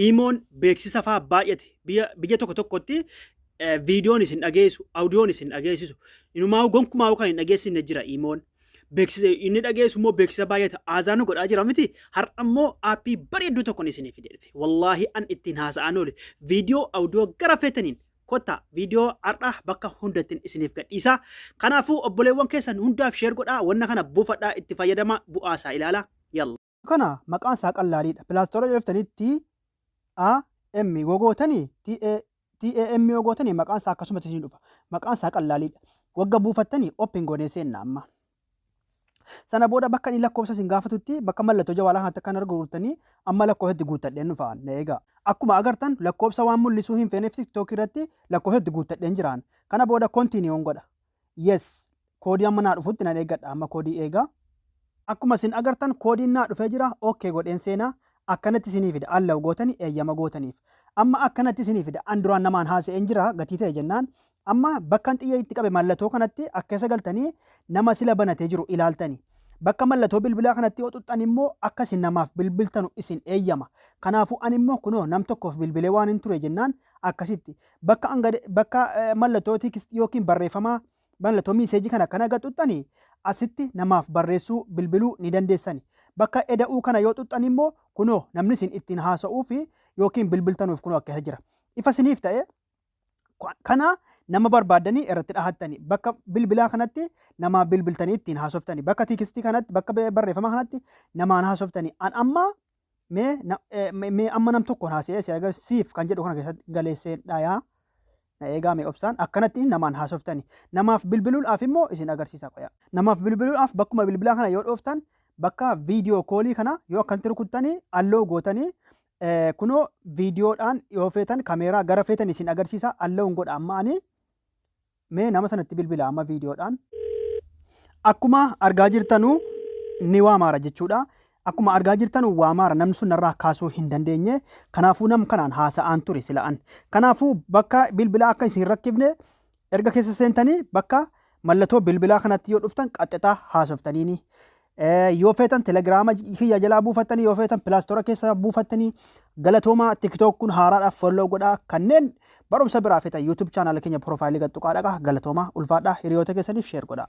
imoon beeksisa fa'aa baay'ate biyya tokko tokkotti viidiyoon isin dhageessu audiyoon isin dhageessisu inumaa gonkumaa kan hin dhageessine jira imoon beeksisa inni dhageessu immoo beeksisa baay'ate aazaanu godhaa jira miti har'a immoo aappii bareedduu tokko isiniif fide wallaahi an ittiin haasa'an oole viidiyoo audiyoo gara feetaniin kotta viidiyoo har'a bakka hundattiin isiniif gadhiisa kanaafuu obboleewwan keessan hundaaf sheer godhaa wanna kana buufadhaa itti fayyadama bu'aasaa ilaala yalla kana maqaan isaa qallaaliidha pilaastoora jedhaftanitti am gogootanii TAM gogootanii maqaan isaa akkasumatti isin dhufa maqaan isaa qallaaliidha wagga buufattanii open godhee seenna amma sana booda bakka inni lakkoofsa isin gaafatutti bakka mallattoo jawaalaa kan akka argurtanii amma lakkoofsatti guuttadheen dhufaan eegaa akkuma agartan lakkoofsa waan mul'isuu hin feeneef TikTok irratti lakkoofsatti guuttadheen jiraan kana booda kontiiniyoon godha yes koodii amma naa dhufutti nan eeggadha amma koodii eegaa akkuma isin agartan koodiin naa dhufee jira okay godheen seenaa akkanatti isinii fida allaw gootanii eeyyama gootaniif amma akkanatti isinii fida an duraan namaan haasa'een jira gatii ta'e jennaan amma bakka xiyya itti qabe mallattoo kanatti akka galtanii nama sila banatee jiru ilaaltanii bakka mallattoo bilbilaa kanatti yoo xuxxan immoo akka isin namaaf bilbiltanu isin eeyyama kanaafuu an immoo kunoo nam tokkoof bilbilee waan hin ture jennaan akkasitti bakka mallattoo tikist yookiin barreeffamaa mallattoo miiseejii kana akkana xuxxanii asitti namaaf barreessuu bilbiluu ni dandeessani bakka eda'uu kana yoo xuxxan immoo kunoo namni isin ittiin haasa'uu fi yookiin bilbiltanuuf kunoo akkasa jira ifa isiniif ta'e kana nama barbaadanii irratti dhahattanii bakka bilbilaa kanatti nama bilbiltanii ittiin haasoftanii bakka tikistii kanatti bakka barreeffamaa kanatti namaan haasoftanii an amma mee amma nam tokkoon haasa'ee siif kan jedhu kana keessatti galeesseen dhayaa na eegaa mee obsaan akkanatti namaan haasoftanii namaaf bilbiluudhaaf immoo isin agarsiisa qoyaa namaaf bilbiluudhaaf bakkuma bilbilaa kana yoo dhooftan bakka viidiyoo koolii kana yoo akkanatti rukuttanii alloo gootanii kunoo viidiyoodhaan yoo feetan kameeraa gara feetan isin agarsiisa alloon godha amma ani mee nama sanatti bilbila amma viidiyoodhaan akkuma argaa jirtanuu ni waamaara jechuudha akkuma argaa jirtanuu waamaara namni sun narraa kaasuu hin dandeenye kanaafuu nam kanaan haasa'aan ture sila'an kanaafuu bakka bilbilaa akka isin rakkifne erga keessa seentanii bakka mallattoo bilbilaa kanatti yoo dhuftan qaxxixaa haasoftaniini yoo feetan telegiraama kiyya jalaa buufattanii yoo feetan pilaastoora keessa buufattanii galatoomaa tiktook kun haaraadhaaf folloo godhaa kanneen barumsa biraa feetan yuutuub chaanaala keenya piroofaayilii gadxuqaadhaa galatoomaa ulfaadhaa hiriyoota keessaniif sheer godhaa.